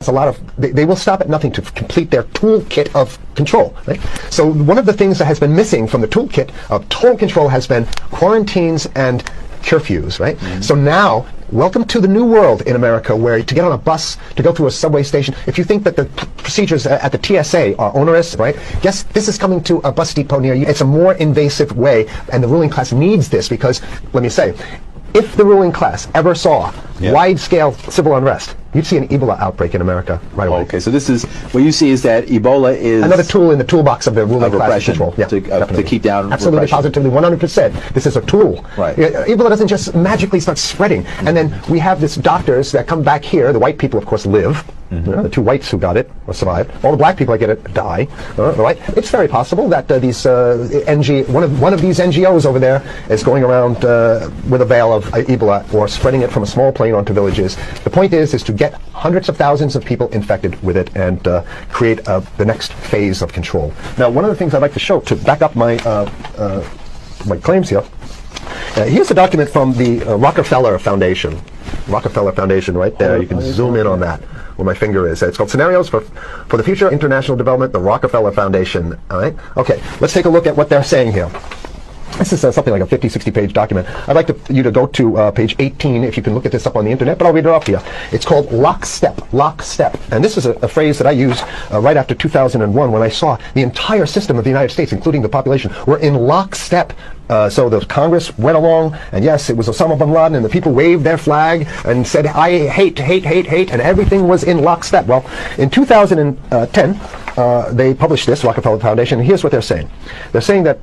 a lot of, they will stop at nothing to complete their toolkit of control. Right? So one of the things that has been missing from the toolkit of total control has been quarantines and curfews, right? So now, welcome to the new world in America, where to get on a bus, to go through a subway station, if you think that the procedures at the TSA are onerous, right? Guess this is coming to a bus depot near you. It's a more invasive way, and the ruling class needs this because, let me say, if the ruling class ever saw wide-scale civil unrest, you'd see an Ebola outbreak in America right away. Okay, so this is, what you see is that Ebola is another tool in the toolbox of the ruling class control. Yeah, to keep down absolutely, repression. positively, 100%. This is a tool. Right. Ebola doesn't just magically start spreading. And then we have these doctors that come back here. The white people, of course, live. The two whites who got it or survived. All the black people that get it die. Right? It's very possible that these one of these NGOs over there is going around with a veil of Ebola or spreading it from a small plane onto villages. The point is to get hundreds of thousands of people infected with it and create the next phase of control. Now, one of the things I'd like to show to back up my my claims here. Here's a document from the Rockefeller Foundation. Rockefeller Foundation, right there. You can zoom in on that, where my finger is. It's called Scenarios for the Future International Development, the Rockefeller Foundation. All right. Okay. Let's take a look at what they're saying here. This is something like a 50, 60-page document. I'd like you to go to page 18, if you can look at this up on the internet, but I'll read it off here. It's called lockstep, lockstep. And this is a phrase that I used right after 2001 when I saw the entire system of the United States, including the population, were in lockstep. So the Congress went along, and yes, it was Osama bin Laden, and the people waved their flag and said, I hate, hate, hate, hate, and everything was in lockstep. Well, in 2010, they published this, Rockefeller Foundation, and here's what they're saying. They're saying that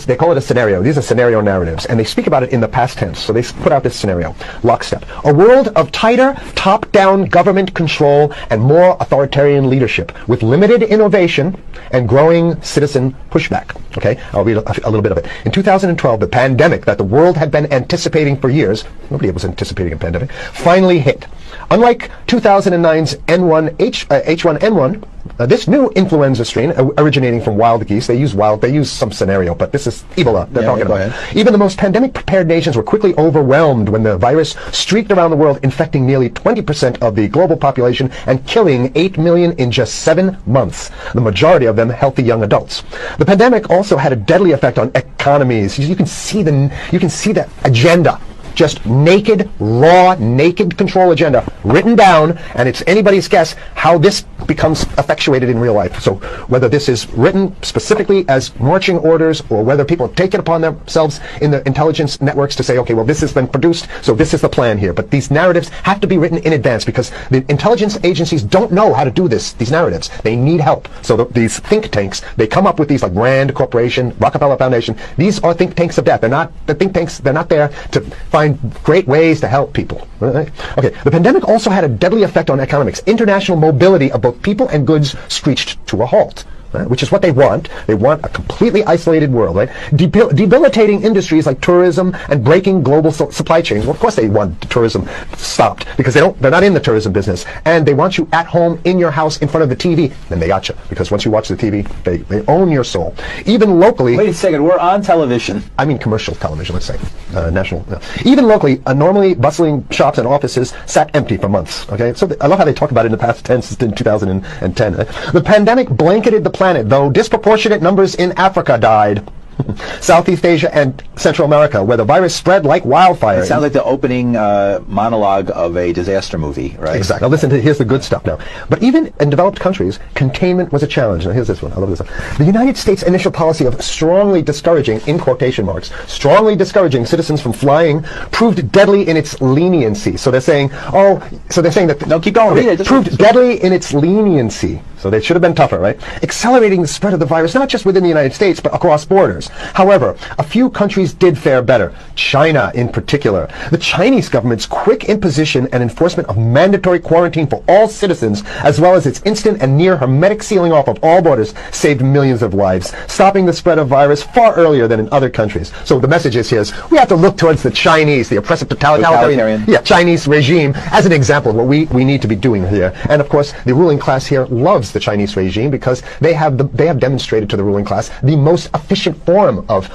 they call it a scenario. These are scenario narratives, and they speak about it in the past tense. So they put out this scenario, lockstep. A world of tighter, top-down government control and more authoritarian leadership with limited innovation and growing citizen pushback. Okay, I'll read a little bit of it. In 2012, the pandemic that the world had been anticipating for years, nobody was anticipating a pandemic, finally hit. Unlike 2009's H1N1, this new influenza strain originating from wild geese, they use some scenario, but this is Ebola they're talking about. Even the most pandemic-prepared nations were quickly overwhelmed when the virus streaked around the world, infecting nearly 20% of the global population and killing 8 million in just 7 months, the majority of them healthy young adults. The pandemic also had a deadly effect on economies. You can see the agenda. Just naked, raw, naked control agenda written down, and it's anybody's guess how this becomes effectuated in real life. So whether this is written specifically as marching orders or whether people take it upon themselves in the intelligence networks to say, okay, well, this has been produced, so this is the plan here. But these narratives have to be written in advance because the intelligence agencies don't know how to do these narratives. They need help. So these think tanks, they come up with these like Rand Corporation, Rockefeller Foundation. These are think tanks of death. They're not the think tanks. They're not there to find great ways to help people. Right? Okay. The pandemic also had a deadly effect on economics. International mobility of both people and goods screeched to a halt. Right? Which is what they want. They want a completely isolated world, right? Debilitating industries like tourism and breaking global supply chains. Well, of course they want tourism stopped because they're not in the tourism business. And they want you at home in your house in front of the TV. Then they got you. Because once you watch the TV, they own your soul. Even locally... Wait a second, we're on television. I mean commercial television, let's say. National. Even locally, normally bustling shops and offices sat empty for months. Okay, so I love how they talk about it in the past tense in 2010. The pandemic blanketed the planet, though disproportionate numbers in Africa died. Southeast Asia and Central America, where the virus spread like wildfire. It sounds like the opening monologue of a disaster movie, right? Exactly. Now listen to, here's the good stuff now. But even in developed countries, containment was a challenge. Now here's this one. I love this one. The United States' initial policy of strongly discouraging, in quotation marks, strongly discouraging citizens from flying proved deadly in its leniency. So they're saying, that... No, keep going. It proved deadly in its leniency. So they should have been tougher, right? Accelerating the spread of the virus, not just within the United States, but across borders. However, a few countries did fare better. China, in particular. The Chinese government's quick imposition and enforcement of mandatory quarantine for all citizens, as well as its instant and near hermetic sealing off of all borders, saved millions of lives, stopping the spread of virus far earlier than in other countries. So the message is here we have to look towards the Chinese, the oppressive totalitarian Chinese regime, as an example of what we need to be doing here. And of course, the ruling class here loves the Chinese regime because they have demonstrated to the ruling class the most efficient form of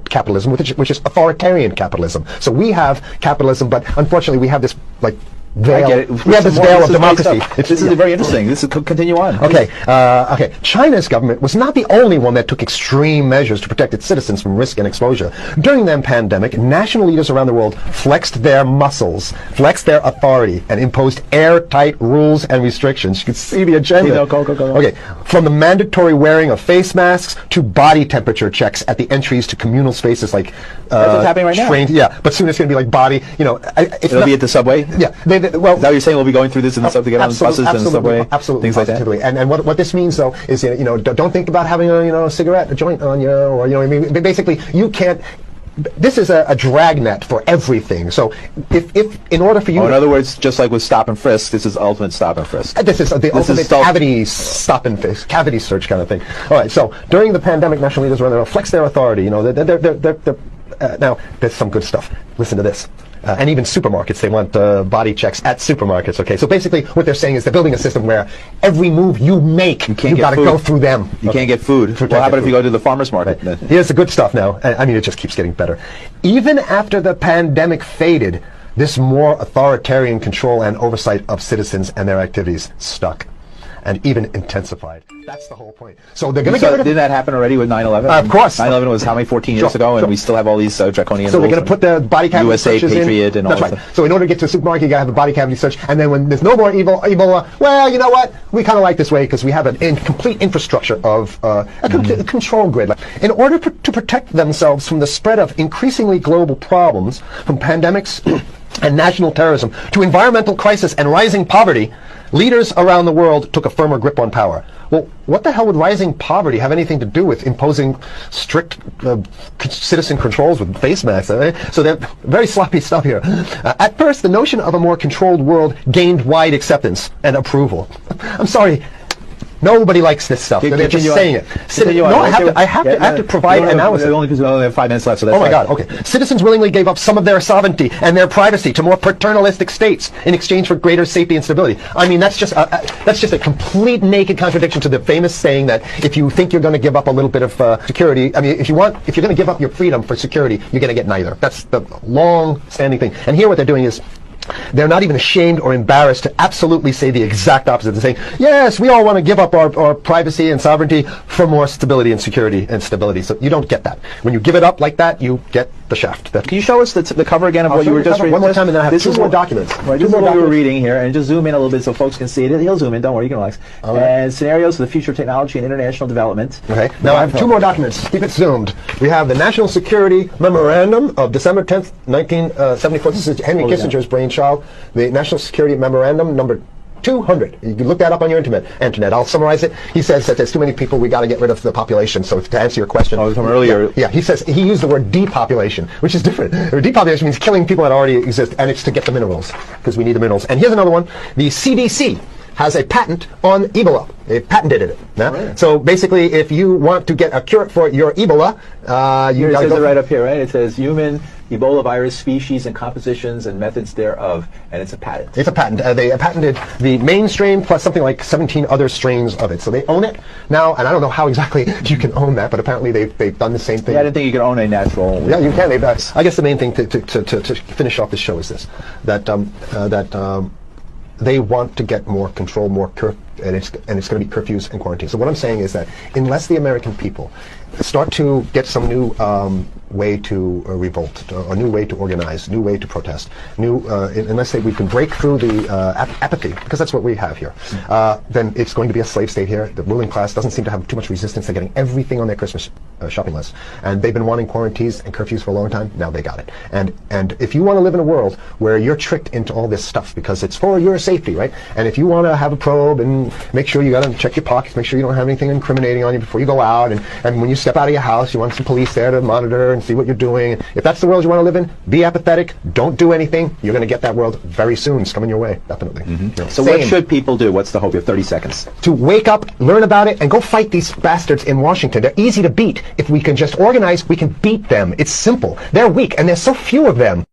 capitalism, which is authoritarian capitalism. So we have capitalism, but unfortunately we have this like veil. I get it. We have this veil of This is great democracy. stuff. This is very interesting. This is continue on. Okay, okay. China's government was not the only one that took extreme measures to protect its citizens from risk and exposure. During the pandemic, national leaders around the world flexed their muscles, flexed their authority, and imposed airtight rules and restrictions. You can see the agenda. Go. Okay, from the mandatory wearing of face masks to body temperature checks at the entries to communal spaces like That's what's happening right now. Yeah, but soon it's going to be like body. You know, it's It'll not, be at the subway. yeah. Well, Is that what you're saying? We'll be going through this in the subway, get on the buses and the subway, absolutely, things like that. positively. And what this means though is don't think about having a cigarette, a joint on you, or I mean basically you can't. This is a dragnet for everything. So if in order for you, In other words, just like with stop and frisk, this is ultimate stop and frisk. this is the ultimate cavity stop and fix, cavity search kind of thing. All right. So during the pandemic, national leaders around the world flex their authority. Now there's some good stuff. Listen to this. And even supermarkets, they want body checks at supermarkets. Okay, so basically what they're saying is they're building a system where every move you make, you got to go through them. You can't get food. Well, how about if you go to the farmer's market? Here's the good stuff now. I mean, it just keeps getting better. Even after the pandemic faded, this more authoritarian control and oversight of citizens and their activities stuck and even intensified. That's the whole point. So they're going to get rid of... Didn't that happen already with 9/11? Of course. 9/11 was how many, 14 years ago, and we still have all these draconian rules. So they're going to put the body cavity USA searches Patriot in. and all That's that right. stuff. So in order to get to the supermarket, you got to have a body cavity search, and then when there's no more Ebola, well, you know what? We kind of like this way because we have a complete infrastructure of a control grid. In order to protect themselves from the spread of increasingly global problems, from pandemics and national terrorism to environmental crisis and rising poverty, leaders around the world took a firmer grip on power. Well, what the hell would rising poverty have anything to do with imposing strict citizen controls with face masks? So they're very sloppy stuff here. At first, the notion of a more controlled world gained wide acceptance and approval. I'm sorry. Nobody likes this stuff. They're just saying it. I have to provide analysis. Only because we only have 5 minutes left. So that's Oh my God, okay. Citizens willingly gave up some of their sovereignty and their privacy to more paternalistic states in exchange for greater safety and stability. I mean, that's just a complete naked contradiction to the famous saying that if you think you're going to give up a little bit of security, I mean, if you're going to give up your freedom for security, you're going to get neither. That's the long-standing thing. And here what they're doing is they're not even ashamed or embarrassed to absolutely say the exact opposite. They're saying, yes, we all want to give up our privacy and sovereignty for more stability and security and stability. So you don't get that. When you give it up like that, you get the shaft. Can you show us the cover again of what you were just reading? One more time, and then I have two more documents. Right, this is what we were reading here, and just zoom in a little bit so folks can see it. He'll zoom in, don't worry, you can relax. And scenarios for the future of technology and international development. Okay, now I have two more documents. Keep it zoomed. We have the National Security Memorandum of December 10th, 1974. This is Henry Kissinger's brainchild. The National Security Memorandum number 200. You can look that up on your internet. I'll summarize it. He says that there's too many people, we got to get rid of the population. So to answer your question, from earlier, yeah, he says he used the word depopulation, which is different. Depopulation means killing people that already exist, and it's to get the minerals because we need the minerals. And here's another one: the CDC has a patent on Ebola. They patented it. Right. So basically, if you want to get a cure for your Ebola, you got to go. It right up here, right? It says human Ebola virus species and compositions and methods thereof, and it's a patent. It's a patent. They patented the main strain plus something like 17 other strains of it. So they own it now, and I don't know how exactly you can own that, but apparently they've done the same thing. Yeah, I didn't think you could own a natural. Yeah, you can. I guess the main thing to finish off this show is this: that they want to get more control, and it's going to be curfews and quarantine. So what I'm saying is that unless the American people start to get some new way to revolt, a new way to organize, new way to protest, unless we can break through the apathy, because that's what we have here, then it's going to be a slave state here. The ruling class doesn't seem to have too much resistance. They're getting everything on their Christmas shopping list. And they've been wanting quarantines and curfews for a long time. Now they got it. And if you want to live in a world where you're tricked into all this stuff because it's for your safety, right? And if you want to have a probe and make sure you got to check your pockets, make sure you don't have anything incriminating on you before you go out, and when you step out of your house, you want some police there to monitor and see what you're doing. If that's the world you want to live in, be apathetic, don't do anything. You're going to get that world very soon. It's coming your way, definitely. So what should people do? What's the hope? You have 30 seconds. To wake up, learn about it, and go fight these bastards in Washington. They're easy to beat. If we can just organize, we can beat them. It's simple. They're weak, and there's so few of them.